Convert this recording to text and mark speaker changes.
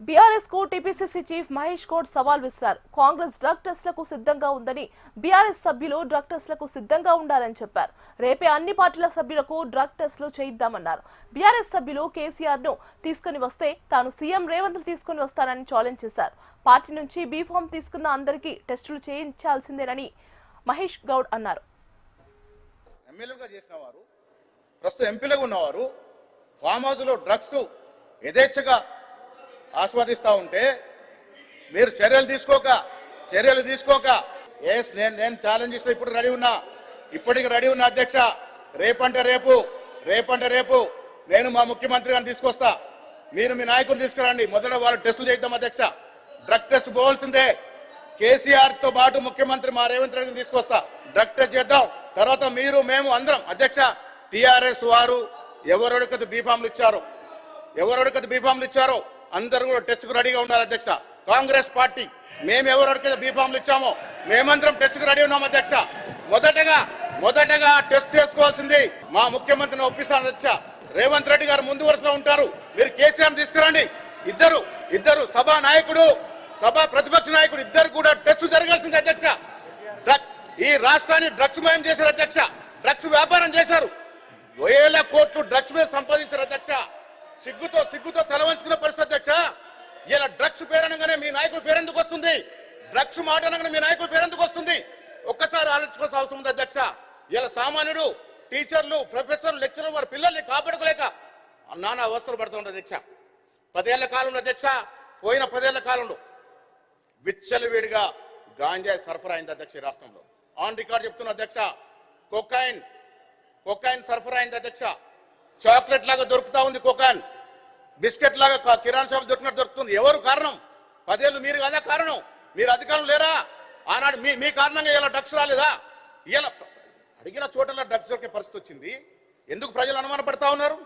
Speaker 1: BRS కు TPCC chief Mahesh Goud సవాల్ విసిరారు. కాంగ్రెస్ డ్రగ్ టెస్టులకు సిద్ధంగా ఉందని, బీఆర్ఎస్ సభ్యులు డ్రగ్ టెస్టులకు సిద్ధంగా ఉండాలని చెప్పారు. రేపే అన్ని పార్టీల సభ్యులకు డ్రగ్ టెస్టులు చేయిద్దామన్నారు. బీఆర్ఎస్ సభ్యులు కేసీఆర్ ను తీసుకుని వస్తే తాను సీఎం రేవంత్ తీసుకుని వస్తానని ఛాలెంజ్ చేశారు. పార్టీ నుంచి బీఫామ్ తీసుకున్న అందరికీ టెస్టులు చేయించాల్సిందేనని మహేష్ గౌడ్ అన్నారు.
Speaker 2: ఎమ్మెల్యేగా చేసిన వారు, ప్రస్తుతం ఎంపీలుగా ఉన్నవారు ఫామ్ హౌస్ లో డ్రగ్స్ యథేచ్ఛగా ఆస్వాదిస్తూ ఉంటే మీరు చర్యలు తీసుకోక నేను ఛాలెంజ్ చేస్తా. ఇప్పటికి రెడీ ఉన్నా అధ్యక్ష. రేపంటే రేపు నేను మా ముఖ్యమంత్రి గారిని తీసుకొస్తా. మీరు మీ నాయకుని తీసుకురండి. మొదట వాళ్ళు టెస్టులు చేద్దాం అధ్యక్ష. డ్రగ్ టెస్ట్ పోవాల్సిందే. కేసీఆర్ తో పాటు ముఖ్యమంత్రి మా రేవంత్ రెడ్డిని తీసుకొస్తా. డ్రగ్ టెస్ట్ చేద్దాం. తర్వాత మీరు మేము అందరం అధ్యక్ష. టీఆర్ఎస్ వారు ఎవరెవరికైతే బీఫామ్లు ఇచ్చారో అందరూ కూడా టెస్ట్ కు రెడీగా ఉండాలి అధ్యక్ష. కాంగ్రెస్ పార్టీ మేము ఎవరెవరికైతే బీఫామ్లు ఇచ్చామో మేమందరం టెస్ట్ కు రెడీ ఉన్నాం అధ్యక్ష. మొదటగా టెస్ట్ చేసుకోవాల్సింది మా ముఖ్యమంత్రిని ఒప్పిస్తాను అధ్యక్ష. రేవంత్ రెడ్డి గారు ముందు వరుసలో ఉంటారు. మీరు కేసీఆర్ తీసుకురండి. ఇద్దరు సభా ప్రతిపక్ష నాయకుడు ఇద్దరు కూడా టెస్ట్ జరగాల్సింది అధ్యక్ష. ఈ రాష్ట్రాన్ని డ్రగ్స్ మయం చేశారు అధ్యక్ష. డ్రగ్స్ వ్యాపారం చేశారు. వేల కోట్లు డ్రగ్స్ మీద సంపాదించారు అధ్యక్ష. సిగ్గుతో తలవంచుకున్న పరిస్థితి అధ్యక్ష. ఇలా డ్రగ్స్ పేరనగానే మీ నాయకుడు పేరెందుకు వస్తుంది? డ్రగ్స్ మాట అనగానే మీ నాయకుడు పేరెందుకు వస్తుంది? ఒక్కసారి ఆలోచించుకోవాల్సిన అవసరం ఉంది అధ్యక్ష. ఇలా సామాన్యుడు, టీచర్లు, ప్రొఫెసర్లు, లెక్చరర్లు వారి పిల్లల్ని కాపాడుకోలేక నానా అవస్థలు పడుతూ ఉంటుంది అధ్యక్ష. 10 ఏళ్ల కాలంలో అధ్యక్ష, పోయిన 10 ఏళ్ల కాలంలో విచ్చలవిడిగా గాంజాయి సరఫరా అయింది అధ్యక్ష. ఈ రాష్ట్రంలో ఆన్ రికార్డ్ చెప్తున్న అధ్యక్ష. కొకైన్ సరఫరా అయింది అధ్యక్ష. చాక్లెట్ లాగా దొరుకుతా ఉంది కొకైన్. బిస్కెట్ లాగా కిరాణా షాప్ దొరుకుతుంది. ఎవరు కారణం? 10 ఏళ్ళు మీరు కదా కారణం. మీరు అధికారం లేరా? ఆనాడు మీ కారణంగా ఇలా డ్రగ్స్ రాలేదా? ఇలా అడిగిన చోటలా డ్రగ్స్ దొరికే పరిస్థితి వచ్చింది. ఎందుకు ప్రజలు అనుమానపడతా ఉన్నారు?